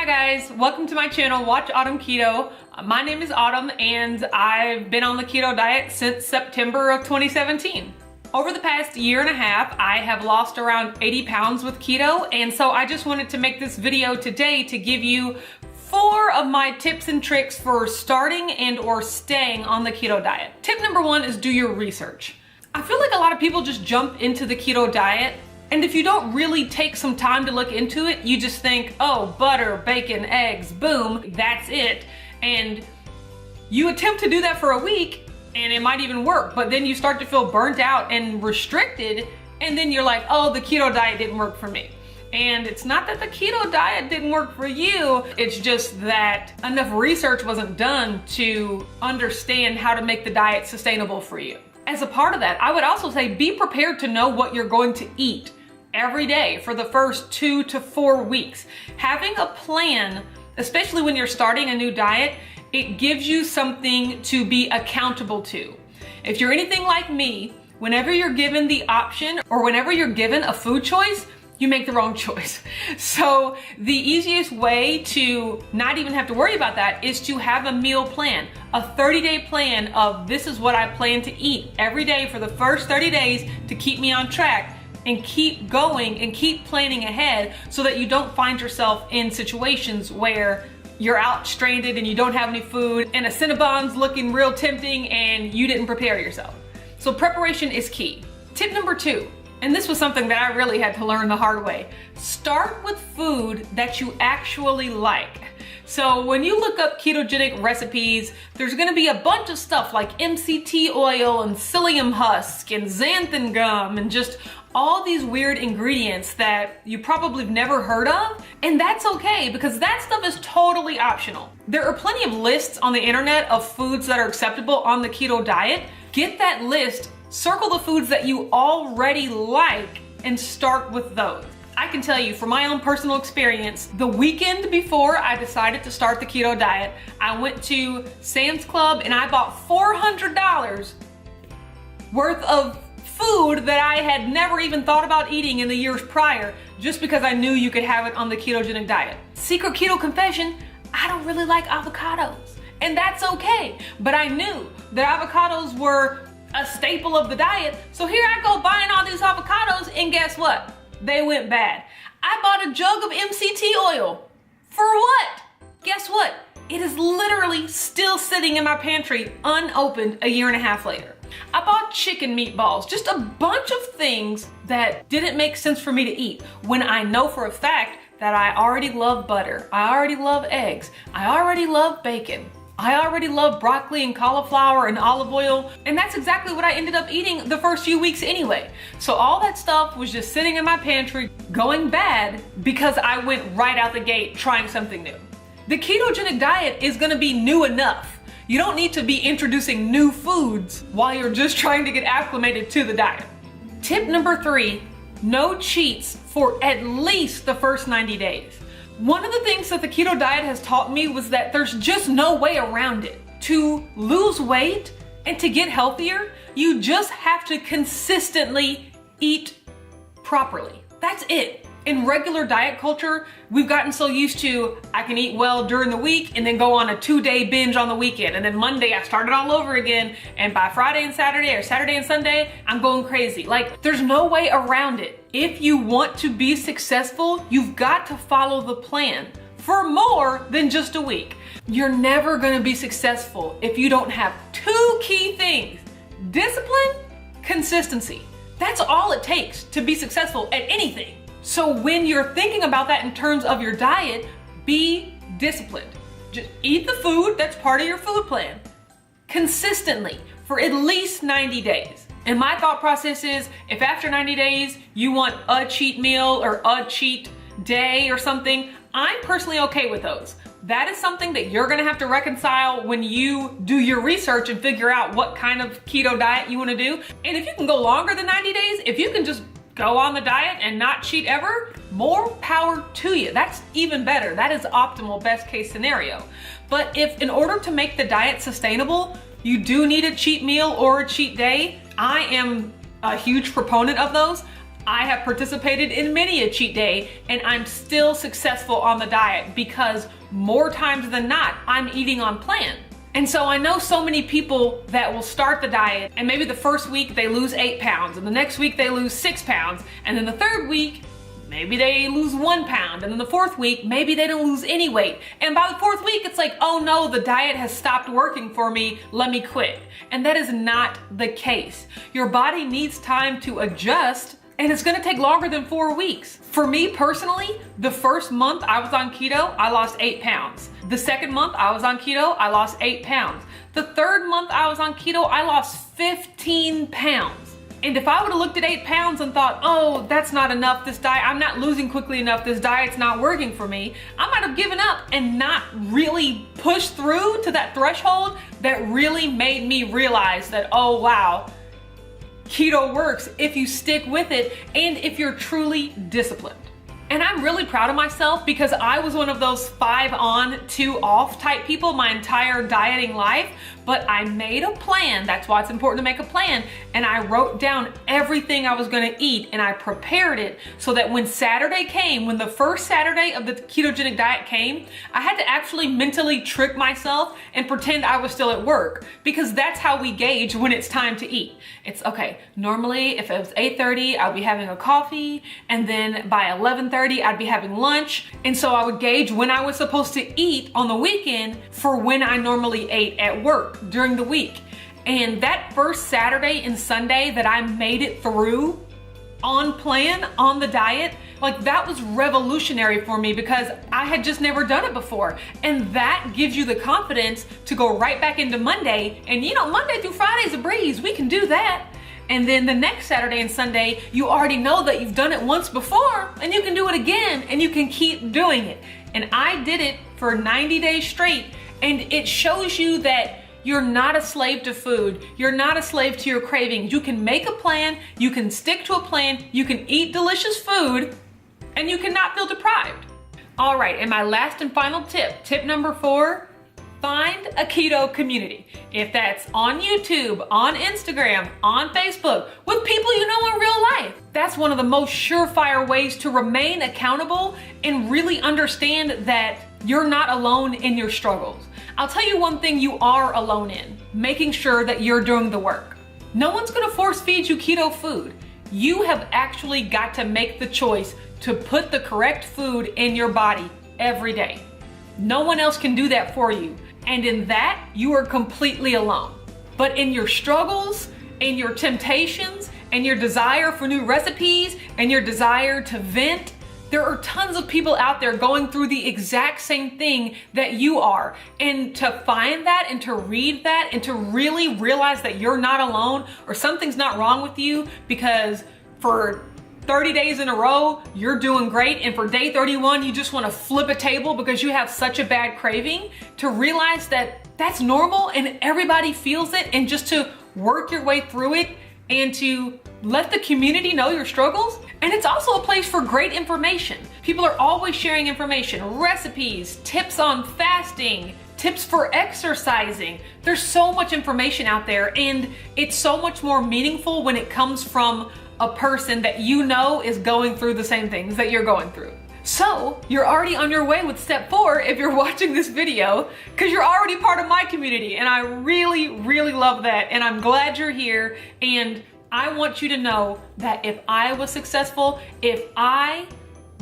guys, welcome to my channel, Watch Autumn Keto. My name is Autumn and I've been on the keto diet since September of 2017. Over the past year and a half, I have lost around 80 pounds with keto, and so I just wanted to make this video today to give you 4 of my tips and tricks for starting and or staying on the keto diet. Tip number 1 is do your research. I feel like a lot of people just jump into the keto diet, and if you don't really take some time to look into it, you just think, oh, butter, bacon, eggs, boom, that's it. And you attempt to do that for a week and it might even work, but then you start to feel burnt out and restricted, and then you're like, oh, the keto diet didn't work for me. And it's not that the keto diet didn't work for you, it's just that enough research wasn't done to understand how to make the diet sustainable for you. As a part of that, I would also say be prepared to know what you're going to eat every day for the first 2 to 4 weeks. Having a plan, especially when you're starting a new diet, it gives you something to be accountable to. If you're anything like me, whenever you're given the option or whenever you're given a food choice, you make the wrong choice. So the easiest way to not even have to worry about that is to have a meal plan, a 30-day plan of this is what I plan to eat every day for the first 30 days to keep me on track, and keep going and keep planning ahead so that you don't find yourself in situations where you're out stranded and you don't have any food and a Cinnabon's looking real tempting and you didn't prepare yourself. So preparation is key. Tip number 2, and this was something that I really had to learn the hard way. Start with food that you actually like. So when you look up ketogenic recipes, there's gonna be a bunch of stuff like MCT oil and psyllium husk and xanthan gum and just all these weird ingredients that you probably have never heard of. And that's okay, because that stuff is totally optional. There are plenty of lists on the internet of foods that are acceptable on the keto diet. Get that list, circle the foods that you already like, and start with those. I can tell you from my own personal experience, the weekend before I decided to start the keto diet, I went to Sam's Club and I bought $400 worth of food that I had never even thought about eating in the years prior, just because I knew you could have it on the ketogenic diet. Secret keto confession, I don't really like avocados, and that's okay. But I knew that avocados were a staple of the diet, so here I go buying all these avocados, and guess what? They went bad. I bought a jug of MCT oil. For what? Guess what? It is literally still sitting in my pantry unopened a year and a half later. I bought chicken meatballs, just a bunch of things that didn't make sense for me to eat when I know for a fact that I already love butter, I already love eggs, I already love bacon, I already love broccoli and cauliflower and olive oil, and that's exactly what I ended up eating the first few weeks anyway. So all that stuff was just sitting in my pantry going bad because I went right out the gate trying something new. The ketogenic diet is gonna be new enough. You don't need to be introducing new foods while you're just trying to get acclimated to the diet. Tip number 3, no cheats for at least the first 90 days. One of the things that the keto diet has taught me was that there's just no way around it. To lose weight and to get healthier, you just have to consistently eat properly. That's it. In regular diet culture, we've gotten so used to, I can eat well during the week and then go on a 2-day binge on the weekend. And then Monday I start it all over again. And by Friday and Saturday or Saturday and Sunday, I'm going crazy. Like, there's no way around it. If you want to be successful, you've got to follow the plan for more than just a week. You're never gonna be successful if you don't have 2 key things: discipline, consistency. That's all it takes to be successful at anything. So when you're thinking about that in terms of your diet, be disciplined. Just eat the food that's part of your food plan consistently for at least 90 days. And my thought process is, if after 90 days you want a cheat meal or a cheat day or something, I'm personally okay with those. That is something that you're gonna have to reconcile when you do your research and figure out what kind of keto diet you wanna do. And if you can go longer than 90 days, if you can just go on the diet and not cheat ever, more power to you. That's even better. That is optimal, best case scenario. But if in order to make the diet sustainable, you do need a cheat meal or a cheat day, I am a huge proponent of those. I have participated in many a cheat day and I'm still successful on the diet because more times than not, I'm eating on plan. And so I know so many people that will start the diet and maybe the first week they lose 8 pounds and the next week they lose 6 pounds and then the third week maybe they lose 1 pound and then the fourth week maybe they don't lose any weight. And by the fourth week it's like, oh no, the diet has stopped working for me, let me quit. And that is not the case. Your body needs time to adjust and it's gonna take longer than 4 weeks. For me personally, the first month I was on keto, I lost 8 pounds. The second month I was on keto, I lost 8 pounds. The third month I was on keto, I lost 15 pounds. And if I would have looked at 8 pounds and thought, oh, that's not enough, this diet, I'm not losing quickly enough, this diet's not working for me, I might have given up and not really pushed through to that threshold that really made me realize that, oh wow, keto works if you stick with it and if you're truly disciplined. And I'm really proud of myself because I was one of those 5 on, 2 off type people my entire dieting life, but I made a plan. That's why it's important to make a plan. And I wrote down everything I was gonna eat and I prepared it so that when Saturday came, when the first Saturday of the ketogenic diet came, I had to actually mentally trick myself and pretend I was still at work because that's how we gauge when it's time to eat. It's okay, normally if it was 8:30, I'd be having a coffee and then by 11:30, I'd be having lunch. And so I would gauge when I was supposed to eat on the weekend for when I normally ate at work during the week. And that first Saturday and Sunday that I made it through on plan, on the diet, like that was revolutionary for me because I had just never done it before. And that gives you the confidence to go right back into Monday. And you know, Monday through Friday's a breeze, we can do that. And then the next Saturday and Sunday, you already know that you've done it once before and you can do it again and you can keep doing it. And I did it for 90 days straight. And it shows you that you're not a slave to food. You're not a slave to your cravings. You can make a plan, you can stick to a plan, you can eat delicious food, and you cannot feel deprived. All right, and my last and final tip number 4, find a keto community. If that's on YouTube, on Instagram, on Facebook, with people you know in real life. That's one of the most surefire ways to remain accountable and really understand that you're not alone in your struggles. I'll tell you one thing you are alone in, making sure that you're doing the work. No one's gonna force feed you keto food. You have actually got to make the choice to put the correct food in your body every day. No one else can do that for you. And in that, you are completely alone. But in your struggles, in your temptations, and your desire for new recipes, and your desire to vent, there are tons of people out there going through the exact same thing that you are. And to find that and to read that and to really realize that you're not alone or something's not wrong with you because for 30 days in a row, you're doing great. And for day 31, you just want to flip a table because you have such a bad craving, to realize that that's normal and everybody feels it, and just to work your way through it and to let the community know your struggles. And it's also a place for great information. People are always sharing information, recipes, tips on fasting, tips for exercising. There's so much information out there, and it's so much more meaningful when it comes from a person that you know is going through the same things that you're going through. So you're already on your way with step 4 if you're watching this video, because you're already part of my community, and I really, really love that. And I'm glad you're here. And I want you to know that if I was successful, if I,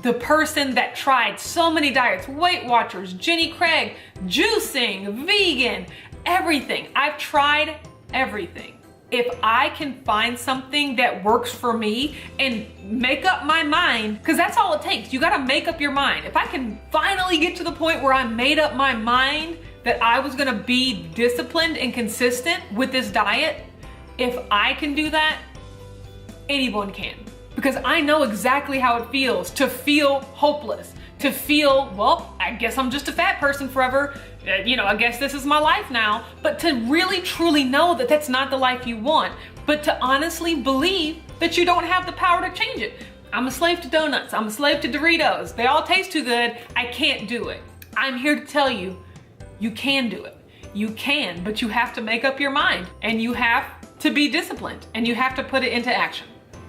the person that tried so many diets, Weight Watchers, Jenny Craig, juicing, vegan, everything, I've tried everything. If I can find something that works for me and make up my mind, because that's all it takes. You got to make up your mind. If I can finally get to the point where I made up my mind that I was going to be disciplined and consistent with this diet, if I can do that, anyone can. Because I know exactly how it feels to feel hopeless, to feel, well, I guess I'm just a fat person forever. I guess this is my life now. But to really truly know that that's not the life you want, but to honestly believe that you don't have the power to change it. I'm a slave to donuts. I'm a slave to Doritos. They all taste too good. I can't do it. I'm here to tell you, you can do it. You can, but you have to make up your mind, and you have to be disciplined, and you have to put it into action.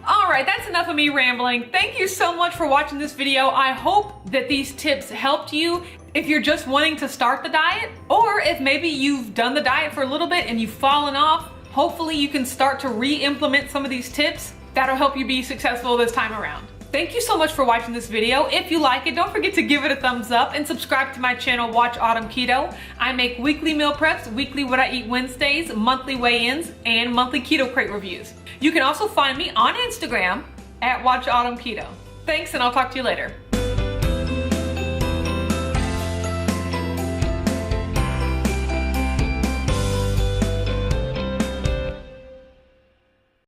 All right, that's enough of me rambling. Thank you so much for watching this video. I hope that these tips helped you if you're just wanting to start the diet, or if maybe you've done the diet for a little bit and you've fallen off. Hopefully you can start to re-implement some of these tips that'll help you be successful this time around. Thank you so much for watching this video. If you like it, don't forget to give it a thumbs up and subscribe to my channel, Watch Autumn Keto. I make weekly meal preps, weekly what I eat Wednesdays, monthly weigh-ins, and monthly keto crate reviews. You can also find me on Instagram at Watch Autumn Keto. Thanks, and I'll talk to you later.